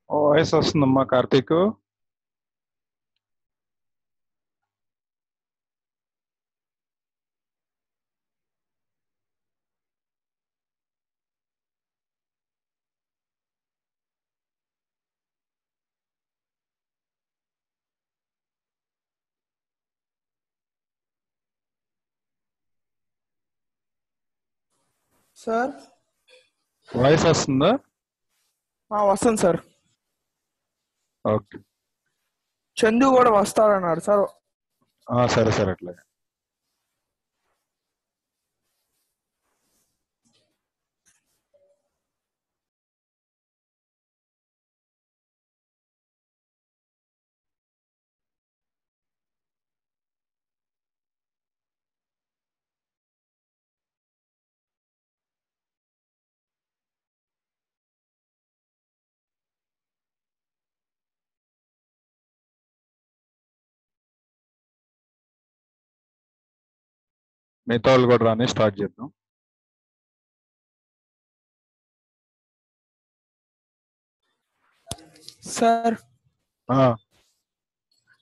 Voice వస్తుందమ్మా Karthik? Sir voice వస్తుందా? వస్తుంది సార్. ఓకే, చందు కూడా వస్తాడన్నాడు సార్. సరే సరే అట్లాగే. మిగతా వాళ్ళు కూడా రాని స్టార్ట్ చేద్దాం. సార్ ఆ,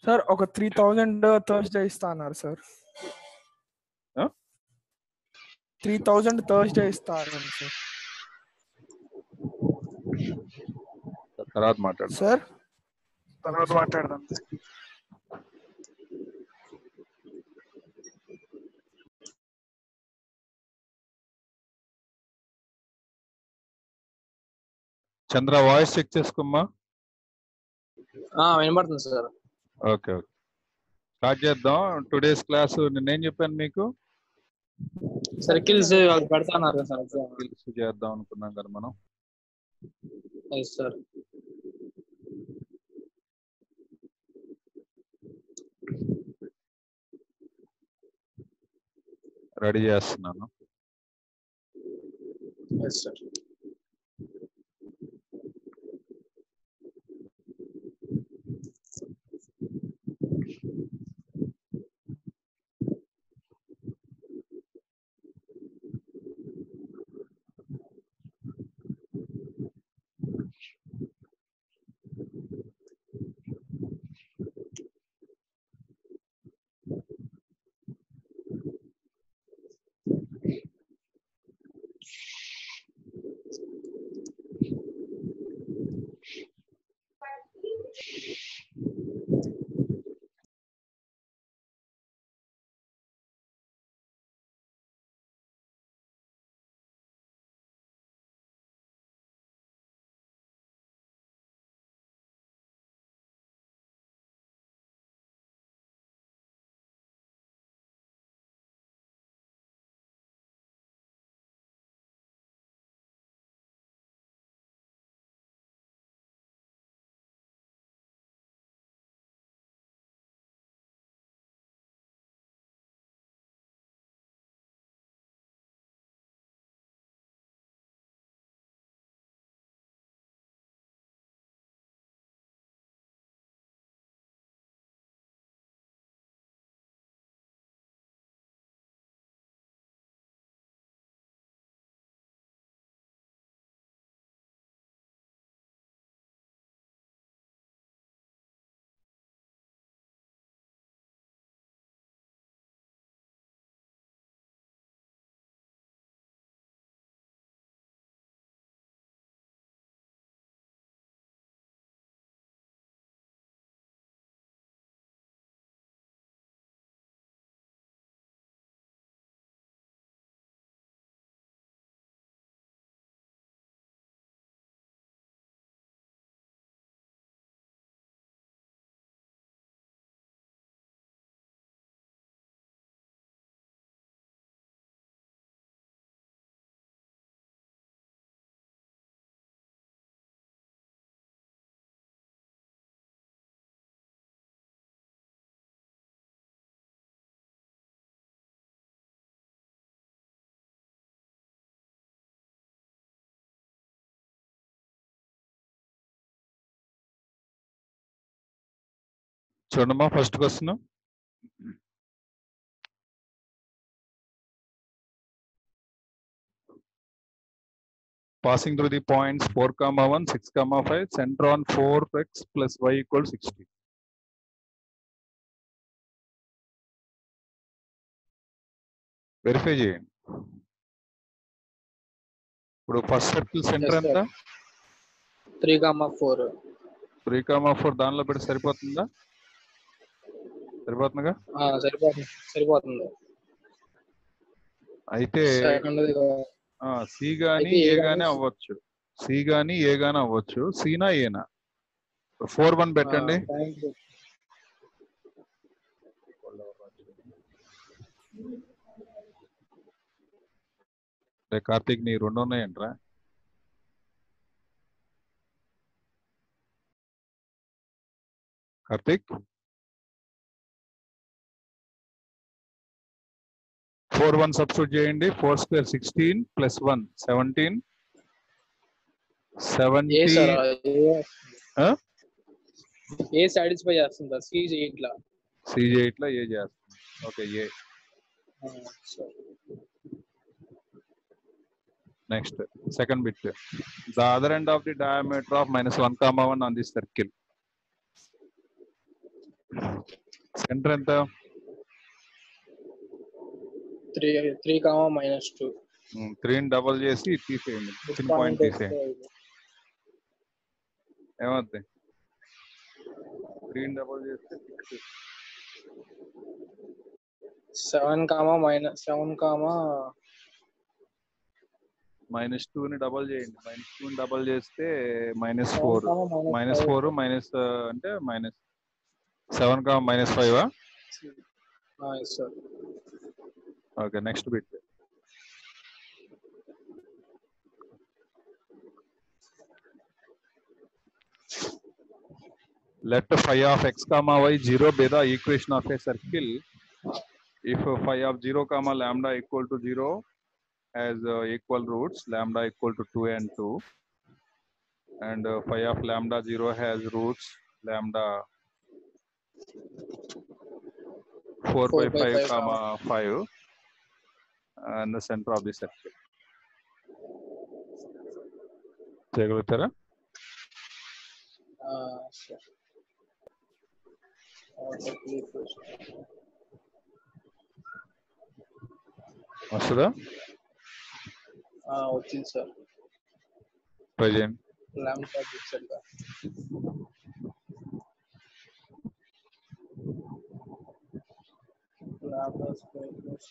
సార్ ఒక 3000 థర్స్డే ఇస్తా అన్నారు సార్. ఆ? 3000 థర్స్డే ఇస్తా అన్నారు సార్. తర్వాత మాట్లాడదాం. సార్ తర్వాత మాట్లాడదాం. చంద్ర వాయిస్ చెక్ చేసుకోమ్మా. వినపడుతుంది సార్. ఓకే ఓకే, స్టార్ట్ చేద్దాం. టుడేస్ క్లాస్ నిన్నేం చెప్పాను మీకు? సర్కిల్స్ వాళ్ళు పెడతాన్నారు సార్. సర్కిల్స్ చేద్దాం అనుకున్నాం కదా మనం. సార్ రెడీ చేస్తున్నాను. Yes, sir. చూడమ్మా first question. Passing through the points 4,1, 6,5, center on 4x plus y equals 60. Verify చేయండి. ఇప్పుడు ఫస్ట్ సర్కిల్ సెంటర్ ఎంత? 3,4. 3,4 దానిలో పెట్టి సరిపోతుందా? సరిపోతుందిగా? సరిపోతుంది. అయితే సి గాని ఏ గాని అవ్వచ్చు. సి గాని ఏ గాని అవ్వచ్చు. సీనా ఏనా? 4,1 పెట్టండి. కార్తీక్ నీ 2 ఉన్నాయంట్రా? కార్తీక్ 4,1 సబ్స్టిట్యూట్ చేయండి. 4 స్క్వేర్ 16 ప్లస్ 1 17. 70 ఏ సాటిస్ఫై చేస్తుందా? CJ ఇట్లా ఏ చేస్తుంది. Okay A. Next second bit. The other end of the diameter of -1,1 on the circle. Centre ఎంత? 3,-2. 3ని డబల్ చేసి తీసేయండి. చిన్న పాయింట్ తీసేయండి. ఏమవుద్ది? 3ని డబల్ చేస్తే 6. 7, -2ని డబల్ చేయండి. -2ని డబల్ చేస్తే -4. -4 మైనస్ అంటే -7, -5. Okay next bit. Let phi of x, y, 0 be the equation of a circle if phi of 0 comma lambda equal to 0 has equal roots, lambda equal to 2 and 2, and phi of lambda 0 has roots lambda 4 by 5 comma 5 and the center of the circle. చేయగలుగుతారా? వస్తుందా? వచ్చింది sir. Present lambda fixed గా lambda square plus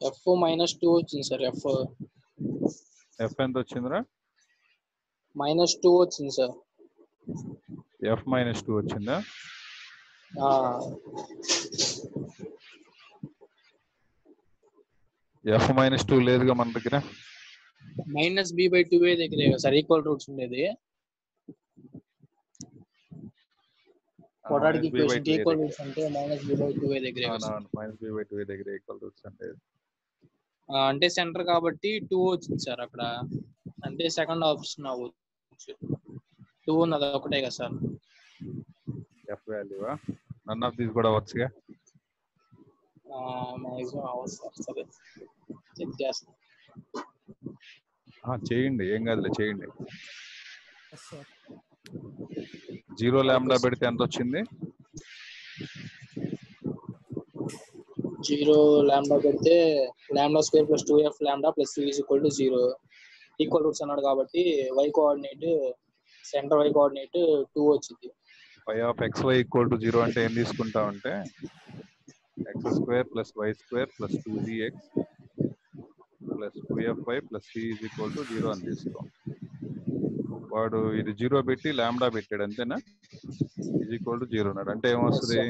F -2 వచ్చింది sir. F ఎంత వచ్చిందిరా? -2 వచ్చింది sir. F -2 వచ్చిందా? F -2 లేదుగా మన దగ్గర. -b/2 దగ్గరే సార్ ఈక్వల్ రూట్స్ ఉండేది. క్వాడ్రాటిక్ ఈక్వేషన్ ఈక్వల్ రూట్స్ అంటే -b/2 దగ్గరే కదా. -b/2 దగ్గర ఈక్వల్ రూట్స్ అంటే అంటే సెంటర్ కాబట్టి 2 వచ్చింది సార్ అక్కడ. అంటే సెకండ్ ఆప్షన్ అవ్వచ్చు. 2 ఉన్నది ఒకటే కదా సార్. ఎఫ్ వాల్యూవా? నన్ ఆఫ్ దీస్ కూడా వచ్చుగా. మాక్సిమం అవ్వచ్చు సార్. సరే చెక్ చేస్తాను. చేయండి, ఏం కాదులే, చేయండి. 0 లాంబ్డా పెడితే ఎంత వచ్చింది? 0 లాంబ్డా పెడితే lambda square plus 2f lambda plus c is equal to 0 equal roots అన్నాడు కాబట్టి y coordinate centre y coordinate 2 వచ్చింది. phi of xy equal to 0 అంటే ఏం తీసుకుంటామంటే x² plus y² plus 2gx plus 2fy plus c is equal to 0 అని తీసుకోం. వాడు ఇది 0 పెట్టి lambda పెట్టాడు అంతేనా? ఈజ్ ఈక్వల్ టు 0 అన్నాడు అంటే ఏమొస్తుంది?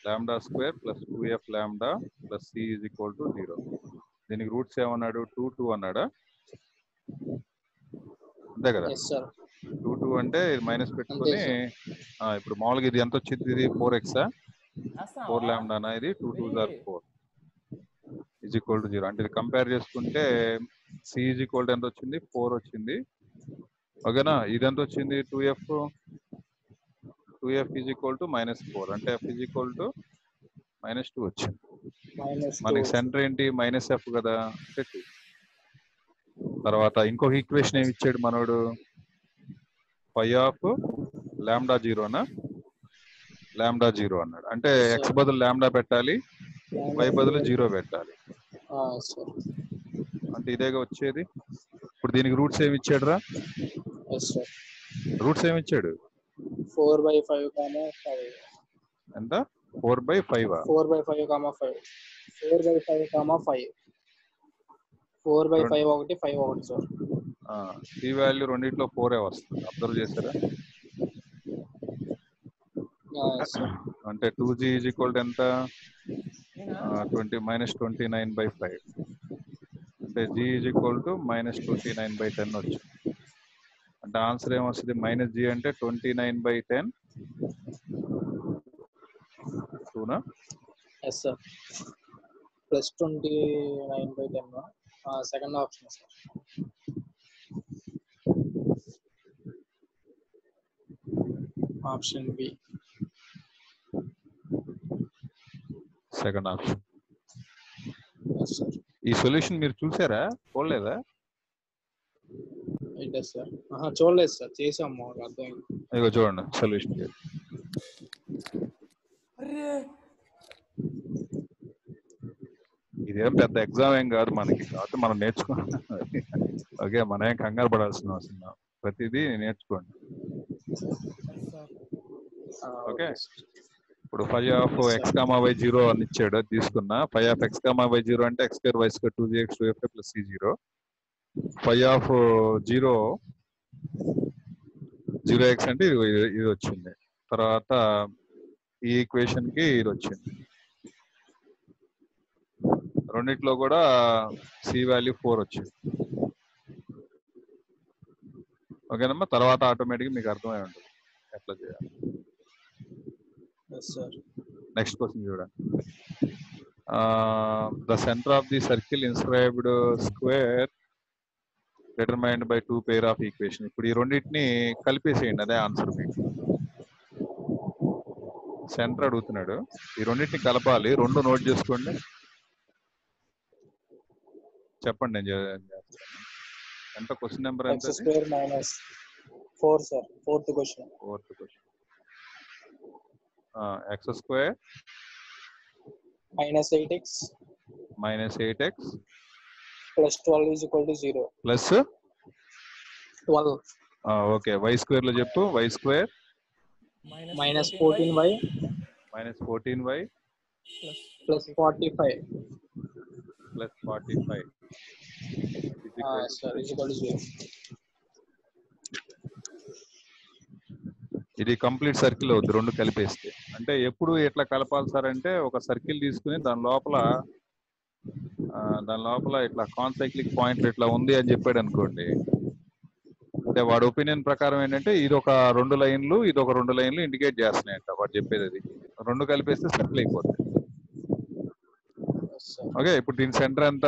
Lambda square plus 2f lambda plus c is equal to 0. దీనికి రూట్స్ ఏమన్నాడు? 2 2 అన్నాడా? అంతే కదా. 2 2 అంటే మైనస్ పెట్టుకుని ఇప్పుడు మామూలుగా ఇది ఎంత వచ్చింది? ఇది 4x 4 లాంబ్డానా? ఇది 2 2s are 4 is equal to 0. అంటే ఇది కంపేర్ చేసుకుంటే c ఈజ్ ఈక్వల్ టు ఎంత వచ్చింది? 4 వచ్చింది. ఓకేనా? ఇది ఎంత వచ్చింది? 2f ఈజ్ ఈక్వల్ టు -4 అంటే f ఈజ్ ఈక్వల్ టు -2 వచ్చింది. మనకి సెంటర్ ఏంటి? -f కదా అంటే 2. తర్వాత ఇంకొక ఈక్వేషన్ ఏమి ఇచ్చాడు మనోడు? phi ఆఫ్ లాంబ్డా 0నా లాంబ్డా 0 అన్నాడు. అంటే x బదులు లాంబ్డా పెట్టాలి, y బదులు 0 పెట్టాలి. అంటే ఇదేగా వచ్చేది. ఇప్పుడు దీనికి రూట్స్ ఏమి ఇచ్చాడు రా? రూట్స్ ఏమి ఇచ్చాడు? 4/5 5 ఎంత? 4/5 4/5 5 4/5 5 4/5 ఒకటి 5 ఒకటి సార్. c వాల్యూ రెండిట్లో 4 వస్తుంది. అబ్జర్వ్ చేశారా? అంటే 2g ఈజ్ ఈక్వల్ టు ఎంత? -29/5 అంటే g ఈజ్ ఈక్వల్ టు -29/10 వచ్చింది. అంటే ఆన్సర్ ఏమొస్తుంది? -g అంటే 29/10 2నా? Yes sir. Plus 29/10 second option sir. Option B second option. Yes sir. ఈ సొల్యూషన్ మీరు చూసారా? చూడలేదా? ఏంటి సార్? చూడలేదు సార్. చేసాము, మాకు అర్థమైంది. ఇగో చూడండి సొల్యూషన్. ఇదేం పెద్ద ఎగ్జామ్ ఏం కాదు మనకి, కాబట్టి మనం నేర్చుకోవాలి. ఓకే, మనం ఏం కంగారు పడాల్సిన అవసరం. ప్రతిదీ నేర్చుకోండి. ఓకే, ఇప్పుడు five of X comma Y zero అని ఇచ్చాడు, అది తీసుకున్నా. Five of X comma Y zero అంటే X square Y square 2gx 2fy plus C zero. Five of zero zero X అంటే ఇది వచ్చింది. తర్వాత ఈ ఈక్వేషన్ కి ఇది వచ్చింది. రెండిట్లో కూడా సి వాల్యూ 4 వచ్చింది. ఓకేనమ్మా, తర్వాత ఆటోమేటిక్గా మీకు అర్థమై ఉంటుంది ఎట్లా చేయాలి. నెక్స్ట్ క్వశ్చన్ చూడండి. The centre of the circle inscribed square determined by 2 pair of equation. ఇప్పుడు ఈ రెండింటిని కలిపేసేయండి, అదే ఆన్సర్ మీకు. సెంటర్ అడుగుతున్నాడు, ఈ రెండింటిని కలపాలి. రెండు నోట్ చేసుకోండి, చెప్పండి. నేను చేస్తాను. ఎంత క్వశ్చన్ నెంబర్ ఎంత? x square minus 4 sir, fourth question. x square minus 8x plus 12 is equal to 0. Plus 12 okay. y square లో చెప్పు. y square minus 14y minus 14y plus 45 plus 45 sir is equal to 0. ఇది complete circle అవుద్ది రెండు కలిపేస్తే. అంటే ఎప్పుడు ఎట్లా కలపాలి సార్ అంటే, ఒక సర్కిల్ తీసుకుని దాని లోపల ఇట్లా కాన్సైక్లిక్ పాయింట్ ఇట్లా ఉంది అని చెప్పాడు అనుకోండి, అంటే వాడి ఒపీనియన్ ప్రకారం ఏంటంటే ఇది ఒక 2 లైన్లు ఇది ఒక 2 లైన్లు ఇండికేట్ చేస్తున్నాయంట వాడు చెప్పేది. అది రెండు కలిపేస్తే సర్కిల్ అయిపోతుంది. ఓకే, ఇప్పుడు దీని సెంటర్ ఎంత?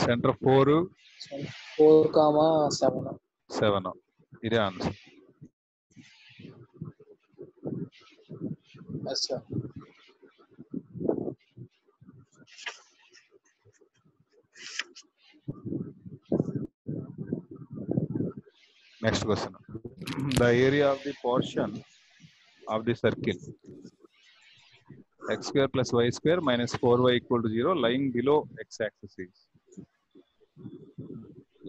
సెంటర్ 4,7. ఇదే answer. Yes sir. Next question. The area of the portion of the circle x square plus y square minus 4y equal to 0 lying below x-axis is.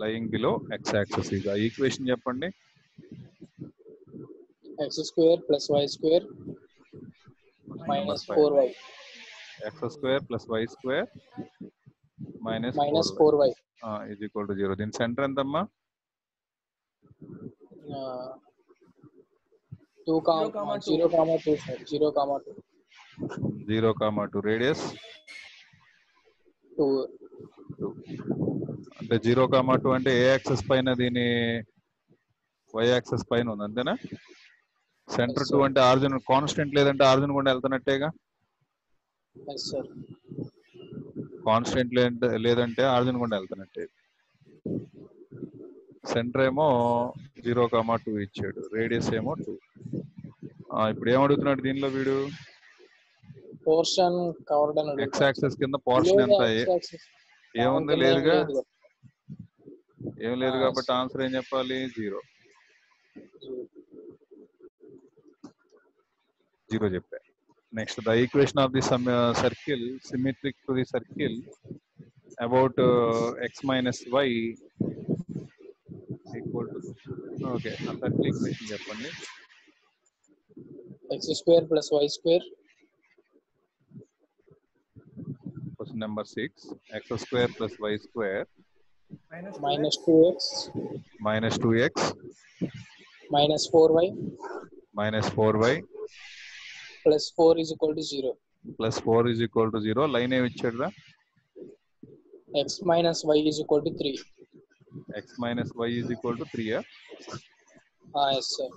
Lying below x-axis is. ఆ equation చెప్పండి. x square plus y square minus 4y. x square plus y square minus 4y is equal to 0. దీని centre ఎంతమ్మా? 0,2 radius 2. అంటే 0,2 అంటే ఏ access పైన, దీని y access పైన ఉంది అంతేనా? సెంటర్ 2 అంటే ఆరిజిన్ కాన్స్టెంట్ లేదంటే ఆరిజిన్ కూడా వెళ్తున్నట్టేగా. కాన్స్టెంట్ లేదంటే ఆరిజిన్ కూడా వెళ్తున్నట్టే. సెంటర్ ఏమో 0,2 ఇచ్చాడు, రేడియస్ ఏమో 2. ఇప్పుడు ఏమడుగుతున్నాడు దీనిలో వీడు? పోర్షన్ కవర్డ్ అని. ఎక్స్ యాక్సెస్ కింద పోర్షన్ ఎంత? ఏముంది? లేదుగా, ఏం లేదు కాబట్టి ఆన్సర్ ఏం చెప్పాలి? 0 చెప్పా. Next, the equation of the circle symmetric to the circle about x minus y equal to. Okay, ఆ సర్కిల్ ఈక్వేషన్ చెప్పండి. x square plus y square. Question number 6. x square plus y square minus 2x minus minus 4y plus 4 is equal to 0. plus 4 is equal to 0. Line ఏమి ఇచ్చాడురా? x minus y is equal to 3. x minus y is equal to 3. Yes sir.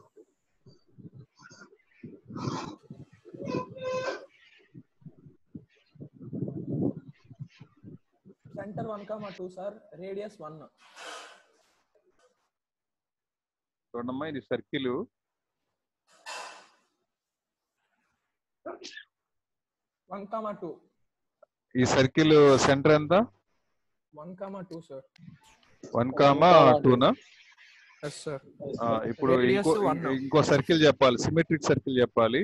Center 1,2 sir, radius 1. చూడమ్మా, ఇది circle. ఈ circle centre ఎంత? 1,2 sir. 1,2 నా? Yes sir. ఇప్పుడు ఇంకో circle చెప్పాలి, symmetric circle చెప్పాలి.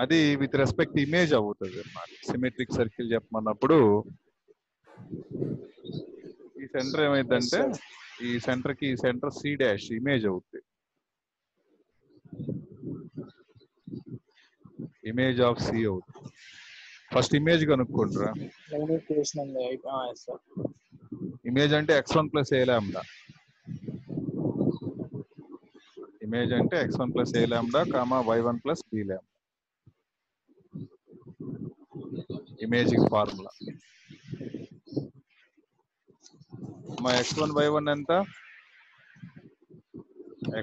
అది విత్ రెస్పెక్ట్ ఇమేజ్ అవుతుంది అన్నమాట. సిమెట్రిక్ సర్కిల్ చెప్పమన్నప్పుడు ఈ సెంటర్ ఏమైందంటే, ఈ సెంటర్ కి ఈ సెంటర్ C' ఇమేజ్ అవుతుంది. ఇమేజ్ ఆఫ్ సి అవుతుంది. ఫస్ట్ ఇమేజ్ కనుక్కుంటారా. లైన్ ఈక్వేషన్ ఉంది. Yes sir. ఇమేజ్ అంటే x1 plus A lambda. Image అంటే x1 plus A lambda comma y1 plus B lambda. Image formula. మా x1 y1 ఎంత?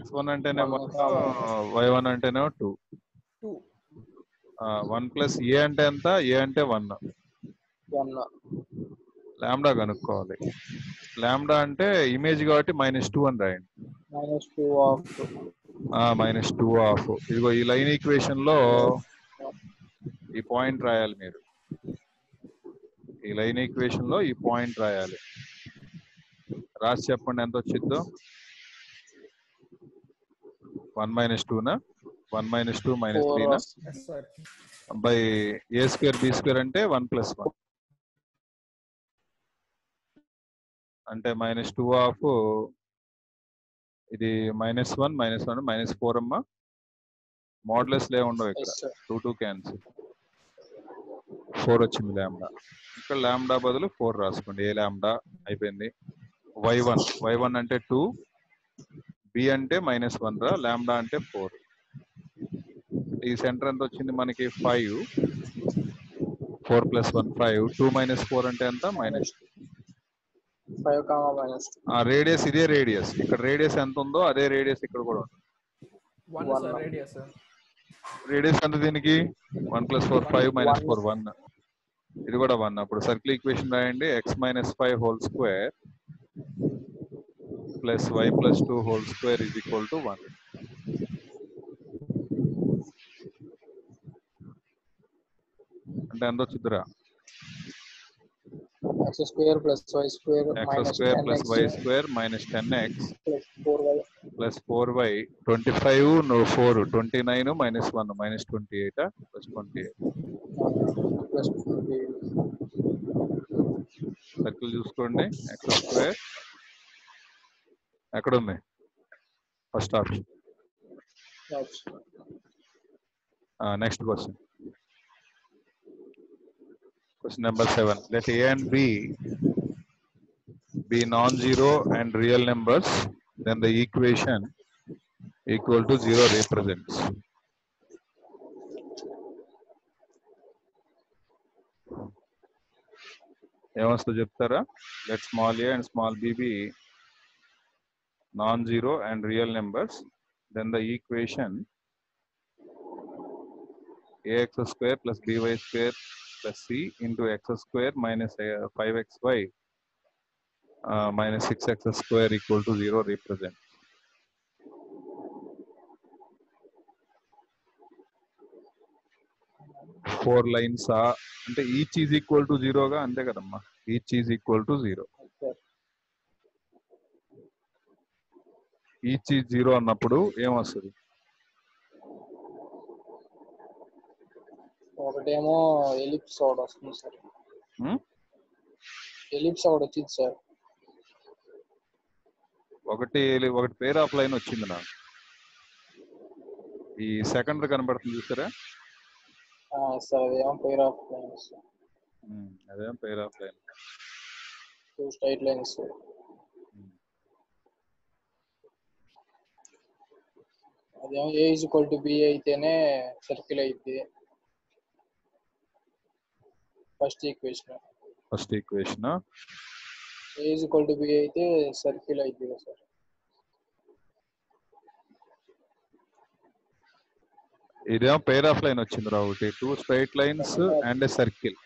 x1 అంటేనే 1, y1 అంటేనేమో 2. 1 ప్లస్ ఏ అంటే ఎంత? ఏ అంటే 1. లాంబ్డా కనుక్కోవాలి. లాంబ్డా అంటే ఇమేజ్ కాబట్టి -2 అని రాయండి. -2 ఆఫ్. ఇదిగో ఈ లైన్ ఈక్వేషన్ లో ఈ పాయింట్ రాయాలి మీరు. ఈ లైన్ ఈక్వేషన్ లో ఈ పాయింట్ రాయాలి. రాసి చెప్పండి ఎంత వచ్చిందో. 1 - 2నా? 1 - 2 - 3నా? By A square B square అంటే 1 + 1 అంటే -2 ఆఫ్ ఇది -1 -4 అమ్మా. మోడ్లెస్ లే ఉండవు ఇక్కడ. 2 క్యాన్సిల్. 4 వచ్చింది లాంబ్డా. ఇక్కడ లాంబ్డా బదులు 4 రాసుకోండి. ఏ లాంబ్డా అయిపోయింది. y1 అంటే 2, బి అంటే -1 రా, లాంబ్డా అంటే 4. ఈ సెంటర్ ఎంత వచ్చింది మనకి? 5. 4 + 1 5. 2 - 4 అంటే ఎంత? -2. రేడియస్ ఇదే రేడియస్. ఇక్కడ రేడియస్ ఎంత ఉందో అదే రేడియస్ ఇక్కడ కూడా ఉంది. రేడియస్ ఎంత దీనికి? 1 + 4 5 - 4 1. ఇది కూడా 1. అప్పుడు సర్కిల్ ఈక్వేషన్ రాయండి. x - 5 whole square plus y + 2 whole square is equal to 1. అంటే ఎంత వచ్చిందిరా? x² + y² - 10x plus 4y 25 4 29 - 1 -28 plus 28. Circle చూసుకోండి. x² ఎక్కడ ఉంది? First option. Next question. Question number 7. Let a and b be non-zero and real numbers, then the equation equal to 0 represents. ఏమొస్తుందో చెప్తారా? Let small a and small b be non-zero and real numbers, then the equation ax² plus by² plus c into x² minus 5xy minus 6x² equal to 0 represent. Four lines అంటే each is equal to 0 గా అంతే కదమ్మా. each is equal to 0. each is 0 అన్నప్పుడు ఏమొస్తుంది? ఒకటేమో ellipse ఒకటి వస్తుంది sir. Ellipse ఒకటి వచ్చింది సార్. ఒకటి పేర్ ఆఫ్ లైన్ వచ్చింది నాకు. ఈ సెకండ్ కనబడుతుంది చూసారా? సార్ అదేమో పేర్ ఆఫ్ లైన్. అదేమో pair of line. 2 straight lines. అదేమో a = b అయితేనే సర్కిల్ అయితే ఫస్ట్ ఈక్వేషన్. a = b అయితే సర్కిల్ అయితే సార్. ఇదేమో పేర్ ఆఫ్ లైన్ వచ్చింది రా. ఒకటి 2 straight lines and A circle.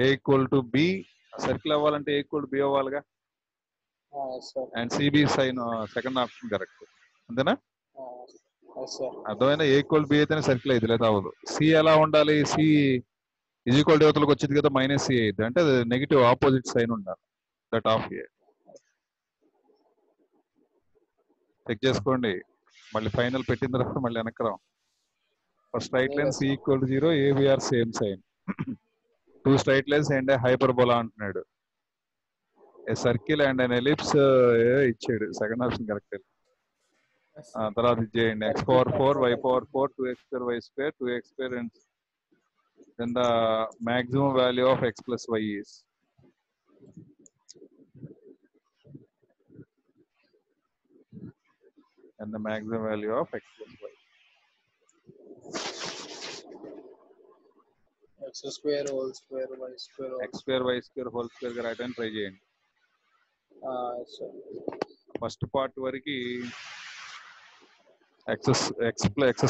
a = b circle అవ్వాలంటే a = b అవ్వాలిగా. అండ్ సిబి సైన్ సెకండ్ ఆప్షన్ కరెక్ట్. అంతేనా? అర్థమైనా? a = b అయితేనే సర్కిల్ అయితే లేదా అవ్వదు. సి ఎలా ఉండాలి? సి ఈక్వల్ యువతలకు వచ్చింది కదా, -c అయితే అంటే నెగిటివ్ ఆపోజిట్ సైన్ ఉండాలి. దట్ ఆఫ్ ఏ చెక్ చేసుకోండి. మళ్ళీ ఫైనల్ పెట్టిన తర్వాత మళ్ళీ వెనక్కి రాం. First straight line c = 0, ABR same sign. 2 straight lines and hyperbola అంటున్నాడు. A circle and an ellipse ఇచ్చాడు. Second option correct. తర్వాత ఇది చేయండి x power 4 y power 4 2x square y square 2x square and then the maximum value of x plus y is and the maximum value of x plus y. x square whole square y square x square y square whole square గా రాయడానికి try చేయండి. First part వరకు x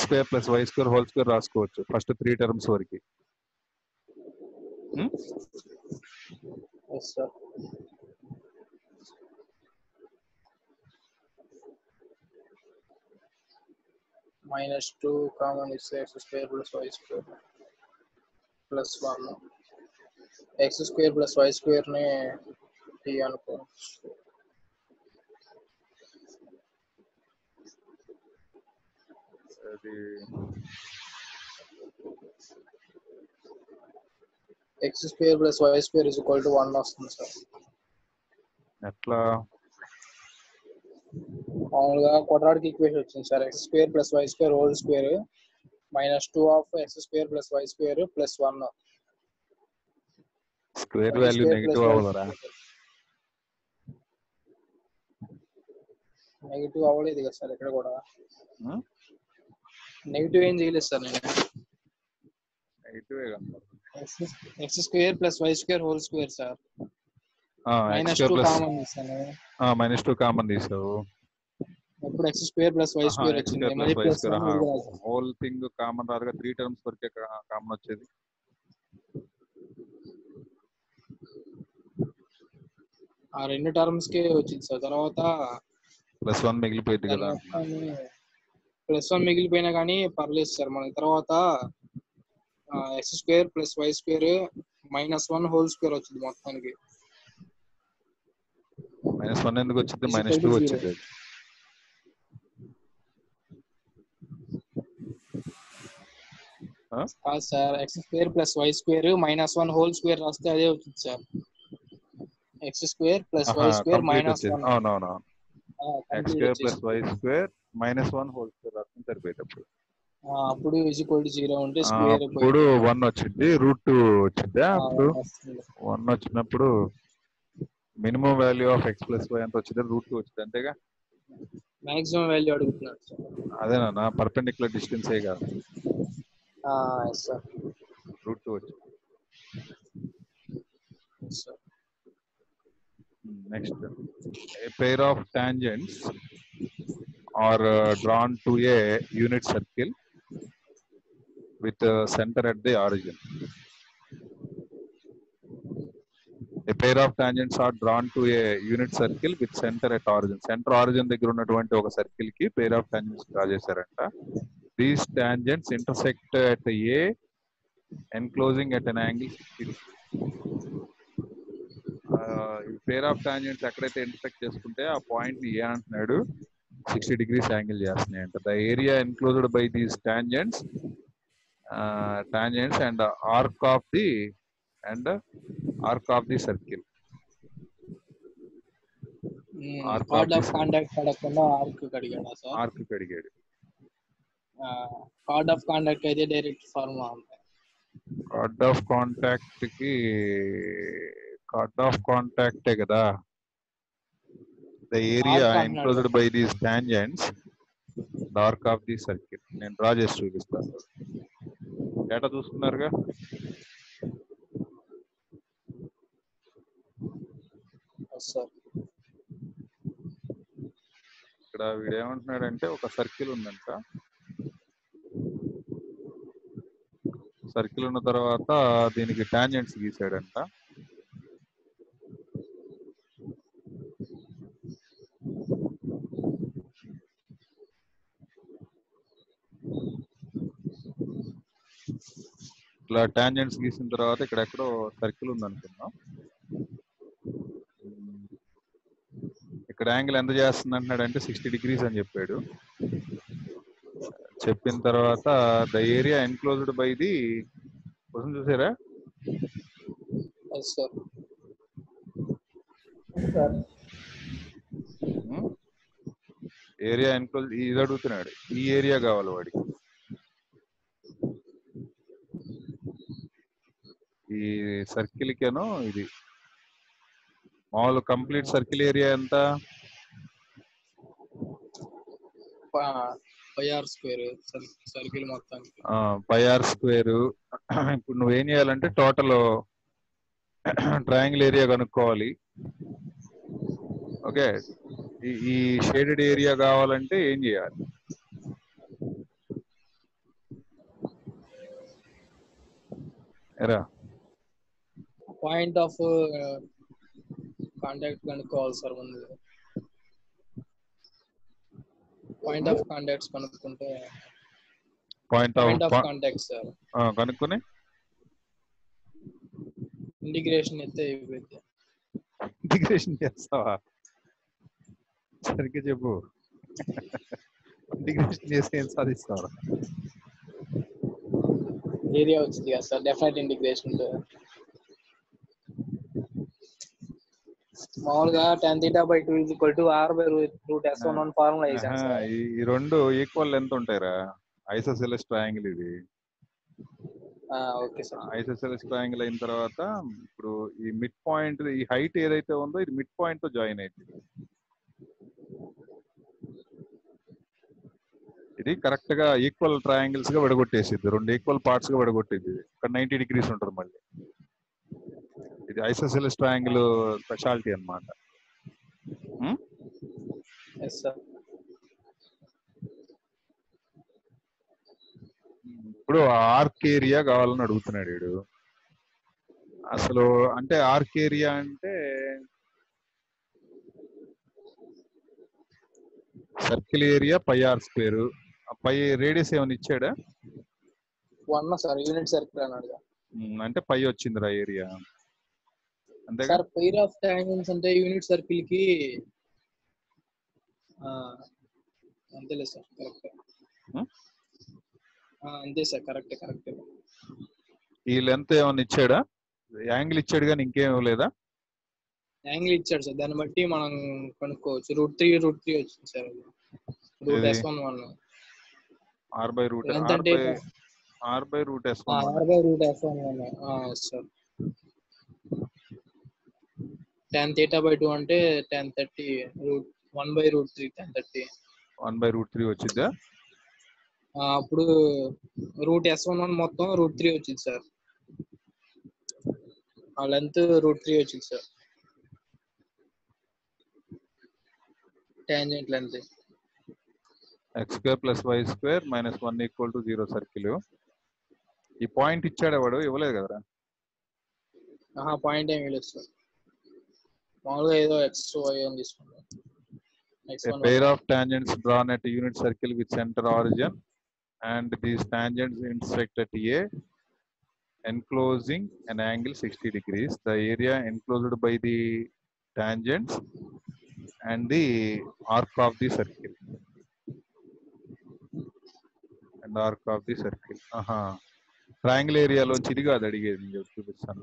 square plus y square whole square రాసుకోవచ్చు first 3 terms వరకు. yes sir -2 common is x square plus y square plus 1 x square plus y square ని t అనుకో. అది x square plus y square is equal to 1 వస్తుంది sir. ఎట్లా మామూలుగా quadratic equation వచ్చింది sir. x square plus y square whole square -2 of x square plus y square plus 1 square value negative అవ్వదురా. Negative అవ్వలేదు కదా sir ఇక్కడ కూడా. Negative ఏం చేయలేదు సార్ నేను. నెగటివే కదా x square plus y square whole square sir. -2 common తీసాను. -2 కామన్ తీసావు. ఇప్పుడు x square plus y square వచ్చింది. మళ్ళీ ప్లస్ హోల్ థింగ్ కామన్ రాదుగా 3 టర్మ్స్ వరకే కామన్ వచ్చేది. ఆ రెండు టర్మ్స్ కి వచ్చింది సార్. తర్వాత +1 మిగిలిపోయింది కదా. +1 మిగిలిపోయినా కానీ పర్లేదు సార్ మనకి. తర్వాత x square plus y square -1 whole square వచ్చింది మొత్తానికి. -1 ఎందుకు వచ్చింది? -2 వచ్చింది. కాదు sir, x square plus y square -1 whole square రాస్తే అదే వచ్చింది sir. x square plus y square -1. అవునవును. x square plus y square -1 whole square రాస్తే సరిపోయేటప్పుడు అప్పుడు = 0 ఉంటే స్క్వేర్ అప్పుడు 1 వచ్చింది. √2 వచ్చింది. అప్పుడు 1 వచ్చినప్పుడు minimum value of x plus y ఎంత వచ్చింది? √2 వచ్చింది. అంతేగా. మాక్సిమం వాల్యూ అడుగుతున్నాడు సార్. అదేనా పర్పెండిక్యులర్ డిస్టెన్స్ ఏ కాదు. Yes sir. √2 వచ్చింది. Next, a pair of tangents are drawn to a unit circle with a center at the origin. A pair of tangents are drawn to a unit circle with center at origin. Center origin దగ్గర ఉన్నటువంటి ఒక circle కి pair of tangents draw చేశారంట. These tangents intersect at A, enclosing at an angle 60 degrees. Pair of tangents ఎక్కడైతే intersect చేసుకుంటే ఆ point ని A అంటున్నాడు 60 degrees యాంగిల్ చేస్తున్నాయంట. The area enclosed by these tangents and arc of the circle. Chord of contact కడగకుండా arc కడిగాడా sir? Arc కడిగాడు. Chord of contact అయితే డైరెక్ట్ ఫార్ములా ఉంది. కార్డ్ ఆఫ్ కాంటాక్టే కదా. The area enclosed by these tangents the arc of the circle. నేను draw చేసి చూపిస్తాను. డేటా చూసుకున్నారుగా. ఇక్కడ వీడు ఏమంటున్నాడంటే ఒక సర్కిల్ ఉందంట. సర్కిల్ ఉన్న తర్వాత దీనికి టాంజెంట్స్ గీసాడంట. ఇట్లా టాంజెంట్స్ గీసిన తర్వాత ఇక్కడ ఎక్కడో సర్కిల్ ఉంది అనుకుందాం. ఇక్కడ యాంగిల్ ఎంత చేస్తుంది అంటున్నాడంటే 60 degrees అని చెప్పాడు. చెప్పిన తర్వాత the area enclosed by the question చూసారా? ఏరియా ఎన్క్లోజ్ ఇది అడుగుతున్నాడు, ఈ ఏరియా కావాలి వాడికి. ఈ సర్కిల్ కేనో ఇది మామూలు కంప్లీట్ సర్కిల్ ఏరియా ఎంత? పైఆర్ స్క్వేర్ సర్కిల్ మొత్తానికి పైఆర్ స్క్వేర్. ఇప్పుడు నువ్వేం చేయాలంటే టోటల్ ట్రయాంగిల్ ఏరియా కనుక్కోవాలి. ఓకే, ఈ షేడెడ్ ఏరియా కావాలంటే ఏం చేయాలి? ఎరా పాయింట్ ఆఫ్ కాంటాక్ట్ కనుక్కోవాలి సార్ ముందు. పాయింట్ ఆఫ్ కాంటాక్ట్స్ కనుక్కుంటే point of of contact sir కనుక్కొని ఇంటిగ్రేషన్ అయితే అయిపోయింది. ఇంటిగ్రేషన్ చేస్తావా? సరిగ్గా చెప్పు. ఇంటిగ్రేషన్ చేసి ఏం సాధిస్తావా? ఏరియా వచ్చింది కదా సార్, డెఫినెట్ ఇంటిగ్రేషన్. మామూలుగా tan θ/2 r/√s11 ఫార్ములా వేసాను సార్. ఈ రెండు ఈక్వల్ ఎంత ఉంటాయిరా? ఐసోసెలస్ ట్రయాంగిల్ ఇది. Okay sir. ఐసోసెలస్ ట్రయాంగిల్ అయిన తర్వాత ఇప్పుడు ఈ మిడ్ పాయింట్, ఈ హైట్ ఏదైతే ఉందో ఇది మిడ్ పాయింట్ తో జాయిన్ అవుతుంది. ఇది కరెక్ట్ గా ఈక్వల్ ట్రయాంగిల్స్ గా విడగొట్టేసిద్ది, రెండు ఈక్వల్ పార్ట్స్ గా విడగొట్టింది. ఇక్కడ 90 degrees ఉంటుంది మళ్ళీ. ఇది ఐసోసెలస్ ట్రయాంగిల్ స్పెషాలిటీ అన్నమాట. ఇప్పుడు ఆర్క్ ఏరియా కావాలని అడుగుతున్నాడు వీడు. అసలు అంటే ఆర్క్ ఏరియా అంటే సర్కిల్ ఏరియా πr స్క్వేర్. పై రేడియస్ ఏమైనా ఇచ్చాడా? 1 సార్, యూనిట్ సర్కిల్ అన్నాడు. అంటే పై వచ్చిందిరా ఏరియా అంతే సార్. పైర్ ఆఫ్ ట్యాంజెంట్స్ అంటే యూనిట్ సర్కిల్ కి అంతేలే సార్, కరెక్ట్. అంతే సార్, కరెక్ట్. ఈ లెంత్ ఏమైనా ఇచ్చాడా? యాంగిల్ ఇచ్చాడు కానీ ఇంకేం లేదా? యాంగిల్ ఇచ్చాడు సార్, దాన్ని బట్టి మనం కనుక్కోవచ్చు. √3 వచ్చింది sir. √s11 r/√s11 sir. tan θ/2 అంటే tan 30 1/√3 tan 30 1/√3 వచ్చిద్దా? అప్పుడు √s11 మొత్తం √3 వచ్చింది సార్. ఆ లెంత్ √3 వచ్చింది sir, tangent length. x² + y² - 1 = 0 circle. ఈ పాయింట్ ఇచ్చాడు వాడు, ఇవ్వలేదు కదరా? పాయింట్ ఏమి లేదు సార్, మామూలుగా ఏదో x y అని తీసుకున్నాం. A pair of tangents drawn at a unit circle with center origin and these tangents intersect at A, enclosing an angle 60 degrees. The area enclosed by the tangents and the arc of the circle. And arc of the circle. Triangle ఏరియాలోంచి ఇది కాదు అడిగేది, నేను చూపిస్తాను.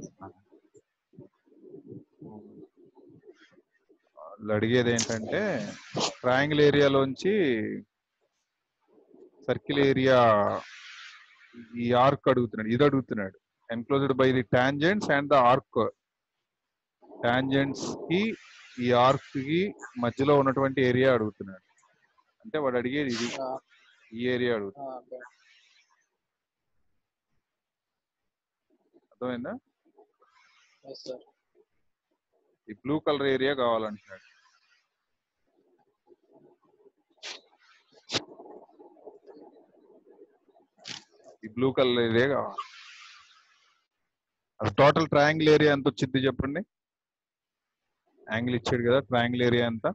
అడిగేది ఏంటంటే triangle ఏరియాలోంచి circle area, ఈ ఆర్క్ అడుగుతున్నాడు, ఇది అడుగుతున్నాడు. Enclosed by the tangents and the arc. Tangents కి ఈ ఆర్క్ కి మధ్యలో ఉన్నటువంటి ఏరియా అడుగుతున్నాడు. అంటే వాడు అడిగేది ఇది, ఈ ఏరియా అడుగుతున్నాడు. అర్థమైందా? ఈ బ్లూ కలర్ ఏరియా కావాలంటున్నాడు. ఈ బ్లూ కలర్ ఏరియా కావాలి. అది టోటల్ ట్రయాంగిల్ ఏరియా ఎంత వచ్చింది చెప్పండి? యాంగిల్ ఇచ్చాడు కదా, ట్రయాంగిల్ ఏరియా ఎంత?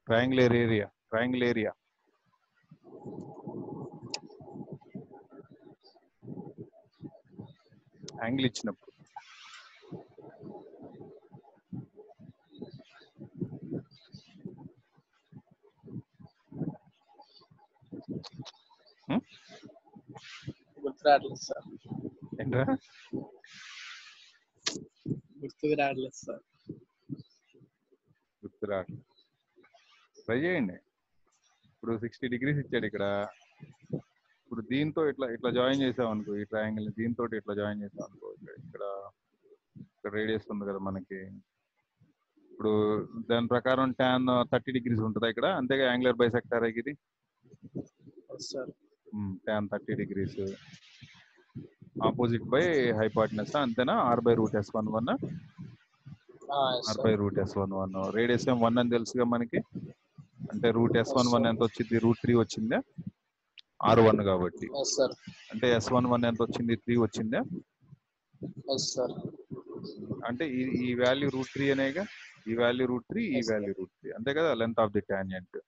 ట్రయాంగిల్ ఏరియా యాంగిల్ ఇచ్చినప్పుడు రావట్లేదు సార్. ఏంట్రా గుర్తుకు రావట్లేదు సార్. గుర్తురా ట్రై చేయండి. ఇప్పుడు 60 degrees ఇచ్చాడు ఇక్కడ. ఇప్పుడు దీంతో ఇట్లా ఇట్లా జాయిన్ చేసాం అనుకో, ఈ ట్రయాంగిల్ దీంతో ఇట్లా జాయిన్ చేసాం అనుకో, ఇక్కడ ఇక్కడ రేడియస్ ఉంది కదా మనకి. ఇప్పుడు దాని ప్రకారం tan 30 degrees ఉంటుందా ఇక్కడ, అంతేగా యాంగులర్ బైసెక్టర్ ఇది. tan 30 degrees opposite by hypotenuse అంతేనా. r/√s11 r/√s11 రేడియస్ 1 అని తెలుసుగా మనకి. అంటే √s11 ఎంత వచ్చింది, √3 వచ్చిందా, r1 కాబట్టి. అంటే s11 ఎంత వచ్చింది, 3 వచ్చిందా. అంటే ఈ వాల్యూ √3 అనేగా, ఈ వాల్యూ √3, ఈ వాల్యూ √3 అంతే కదా, లెంత్ ఆఫ్ ది టాంజెంట్.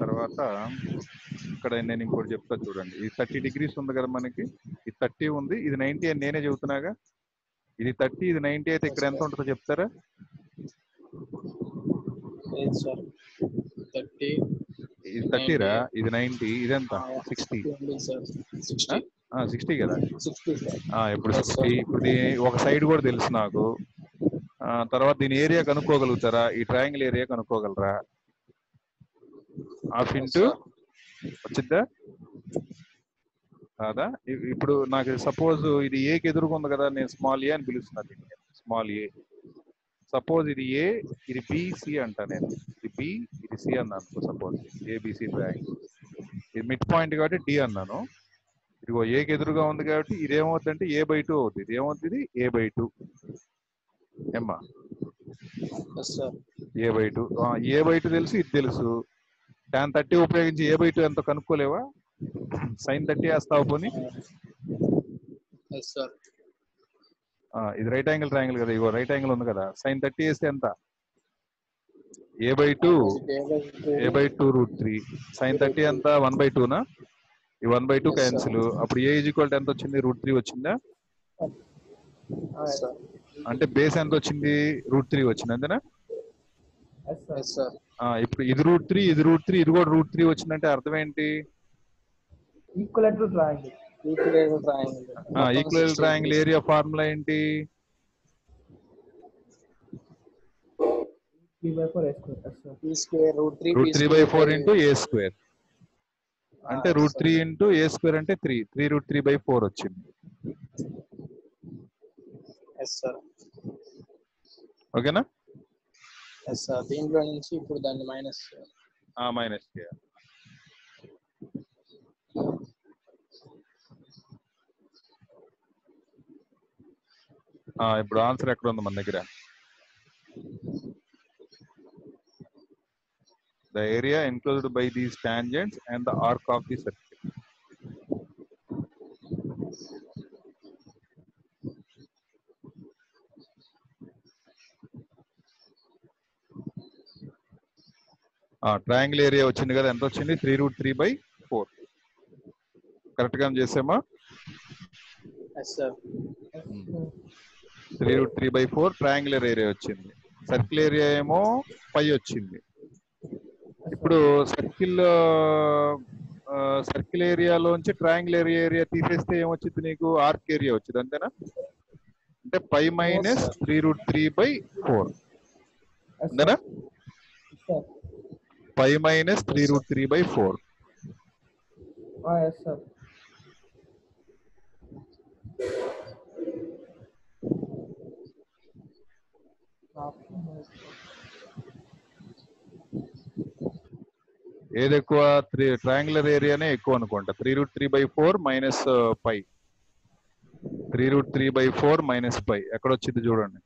తర్వాత ఇక్కడ నేను ఇంకోటి చెప్తా చూడండి. ఇది 30 degrees ఉంది కదా మనకి, ఇది 30 ఉంది, ఇది 90 అని నేనే చెబుతున్నాగా. ఇది 30, ఇది 90 అయితే ఇక్కడ ఎంత ఉంటుందో చెప్తారా. ఇది 30 రా, ఇది 90, ఇదెంత 60. 60 కదా. ఇప్పుడు 60. ఇప్పుడు ఒక సైడ్ కూడా తెలుసు నాకు. తర్వాత దీని ఏరియా కనుక్కోగలుగుతారా, ఈ ట్రయాంగిల్ ఏరియా కనుక్కోగలరా. హాఫ్ ఇంటూ వచ్చిద్దా కాదా. ఇప్పుడు నాకు సపోజ్ ఇది ఏకి ఎదురుకుంది కదా, నేను స్మాల్ ఏ అని పిలుస్తున్నాను దీన్ని, స్మాల్ ఏ. సపోజ్ ఇది ఏ, ఇది బిసి అంటా నేను, ఇది బి, ఇది సి అన్నాను సపోజ్, ఏబిసి ట్రయాంగిల్. ఇది మిడ్ పాయింట్ కాబట్టి డి అన్నాను. ఇదిగో ఏకి ఎదురుగా ఉంది కాబట్టి ఇది ఏమవుతుందంటే a/2 అవుతుంది. ఇది ఏమవుతుంది, a/2 ఏమ్మా, a/2. a/2 తెలుసు, ఇది తెలుసు. tan 30 ఉపయోగించి a/2 ఎంత కనుక్కోలేవా. sin 30 వేస్తావు పోనీ. ఇది రైట్ యాంగిల్ ట్రయాంగిల్ కదా, ఇగో రైట్ యాంగిల్ ఉంది కదా, sin 30 వేస్తే ఎంత, a/2 √3. sin 30 ఎంత 1/2నా, ఈ 1/2 క్యాన్సిల్. అప్పుడు a = ఎంత వచ్చింది, √3 వచ్చిందా. అంటే బేస్ ఎంత వచ్చింది, √3 వచ్చింది అంతేనా. ఇప్పుడు ఇది √3, ఇది √3, ఇది కూడా √3 వచ్చిందంటే అర్థం ఏంటి, equilateral triangle. Equilateral triangle area formula ఏంటి, 3/4 ఇంటూ a². అంటే √3 ఇంటూ a² అంటే 3 √3/4 వచ్చింది. ఓకేనా. దీంట్లో నుంచి ఇప్పుడు దాన్ని మైనస్ చేయాలి. ఇప్పుడు ఆన్సర్ ఎక్కడ ఉంది మన దగ్గర. The area enclosed by these tangents and the arc of the circle. Triangle area వచ్చింది కదా, ఎంత వచ్చింది, 3√3/4. కరెక్ట్ గా చేసామా. 3√3/4 ట్రయాంగులర్ ఏరియా వచ్చింది. సర్కిల్ ఏరియా ఏమో 5 వచ్చింది. ఇప్పుడు సర్కిల్ ఏరియాలోంచి ట్రయాంగులర్ ఏరియా తీసేస్తే ఏమొచ్చింది నీకు, ఆర్క్ ఏరియా వచ్చింది అంతేనా. అంటే 5 - 3√3/4 అంతేనా. 5 - 3√3/4. ఏది ఎక్కువ, ట్రయాంగులర్ ఏరియానే ఎక్కువ అనుకుంటా. 3√3/4 మైనస్ π. 3√3/4 మైనస్ π ఎక్కడ వచ్చింది చూడండి.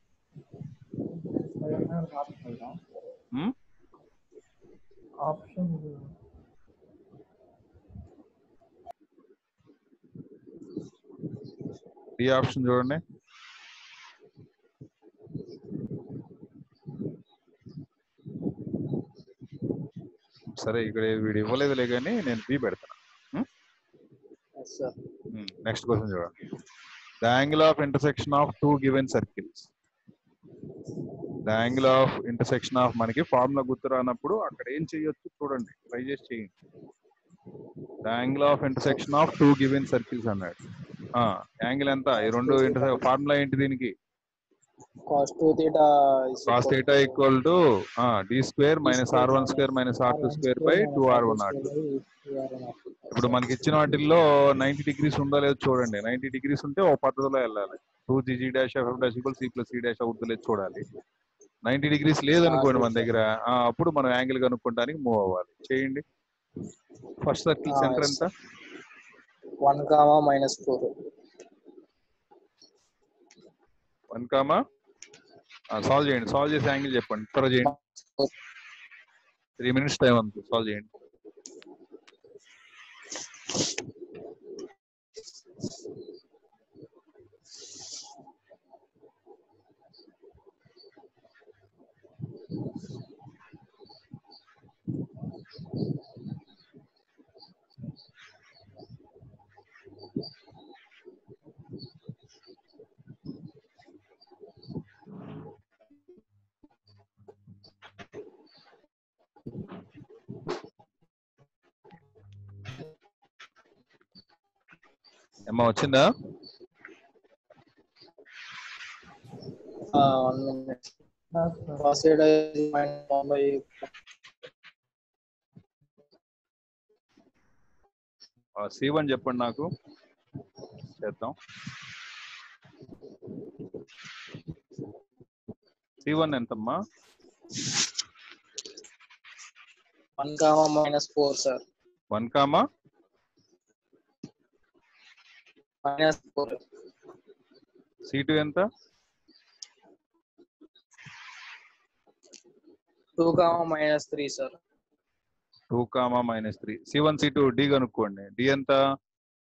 ఈ ఆప్షన్ చూడండి. సరే ఇక్కడ వీడు ఇవ్వలేదులే కానీ నేను బి పెడతాను. నెక్స్ట్ క్వశ్చన్ చూడండి. The angle of intersection of 2 given circles. The angle of intersection of మనకి ఫార్ములా గుర్తు రానప్పుడు అక్కడ ఏం చేయొచ్చు చూడండి, ట్రై చేసి చేయండి. The angle of intersection of two given circles అన్నాడు. యాంగిల్ ఎంత? ఈ రెండు ఫార్ములా ఏంటి దీనికి? cos 2 theta is cos equal theta to equal to d square minus square r1 square minus r2 square by 2r1 r2. ఇప్పుడు మనకి ఇచ్చిన వాటిల్లో 90 degrees ఉందా లేదో చూడండి. 90 degrees ఉంటే ఒక పద్ధతిలో వెళ్ళాలి. 2g dash f dash equal c plus c dash అవుతుందో లేదో చూడాలి. 90 degrees లేదనుకోండి మన దగ్గర, అప్పుడు మనం యాంగిల్ కనుక్కోవడానికి మూవ్ అవ్వాలి. చేయండి. ఫస్ట్ సర్కిల్ సెంటర్ ఎంత? 1, -4. 1, సాల్వ్ చేయండి. సాల్వ్ చేసి యాంగిల్ చెప్పండి. త్వరగా చేయండి. 3 minutes టైం అంతే. సాల్వ్ చేయండి. అమ్మా వచ్చిందా? 1 minute. Cos theta is -1 by C1 చెప్పండి నాకు. చేద్దాం. C1 ఎంతమ్మా? 1, -4 సార్. 1, -4. C2 ఎంత? 2, -3 సార్. 2, -3. C1 C2 D కనుక్కోండి. D ఎంత?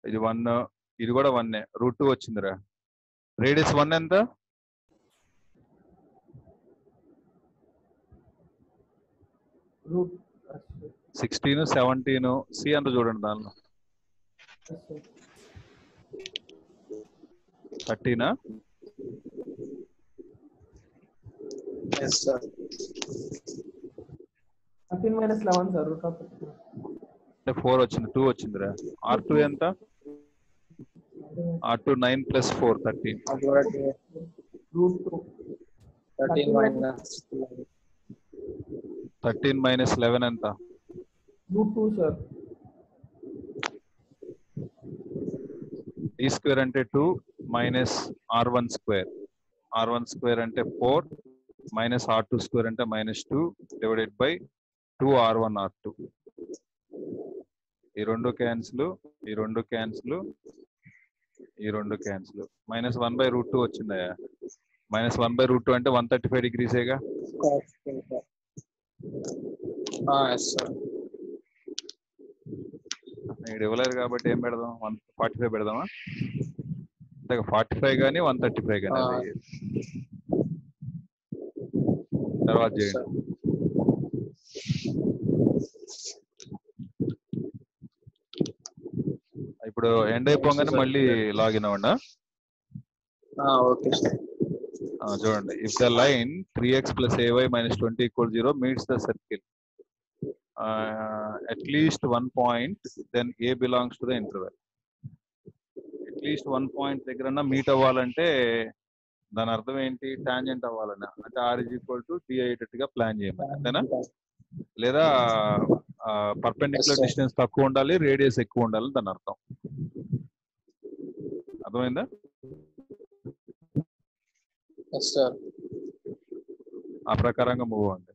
ఇది 1, ఇది కూడా 1. √2 వచ్చిందిరా. రేడియస్ 1 ఎంత? రూట్ 16, 17. C అంత చూడండి దానిలో. 13. Yes sir. 13 - 11 sir. Root of 4 వచ్చింది. 2 వచ్చిందిరా. R2 ఎంత? R2 9 + 4 13. రూట్ 2 13 - 11 ఎంత? Route 2 sir. D square అంటే 2 minus R1 square. R1 square అంటే 4 minus R2 square అంటే -2 divided by 2 R1 R2. ఈ రెండు క్యాన్సిల్, ఈ రెండు క్యాన్సిల్, ఈ రెండు క్యాన్సిల్. -1/√2 వచ్చిందయ్యా. -1/√2 అంటే 135 degrees ఏగా. yes sir. ఇక్కడ ఇవ్వలేదు కాబట్టి ఏం పెడదాం? 145 పెడదామా? 45 కానీ 135 కానీ అది తర్వాత చేయండి. ఇప్పుడు ఎండ్ అయిపోగానే మళ్ళీ లాగిన్ అవ్వండి. Okay sir. చూడండి. If the line 3x + ay - 20 = 0 meets the circle at least 1 point, then a belongs to the interval. At least 1 point దగ్గర మీట్ అవ్వాలంటే దాని అర్థం ఏంటి? టాంజెంట్ అవ్వాలన్నా, అంటే r = d అయ్యేటట్టుగా ప్లాన్ చేయమని, అంతేనా? లేదా పర్పెండిక్యులర్ డిస్టెన్స్ తక్కువ ఉండాలి, రేడియస్ ఎక్కువ ఉండాలి దాని అర్థం. అర్థమైందా? ఆ ప్రకారంగా మూవ్ అవ్వండి.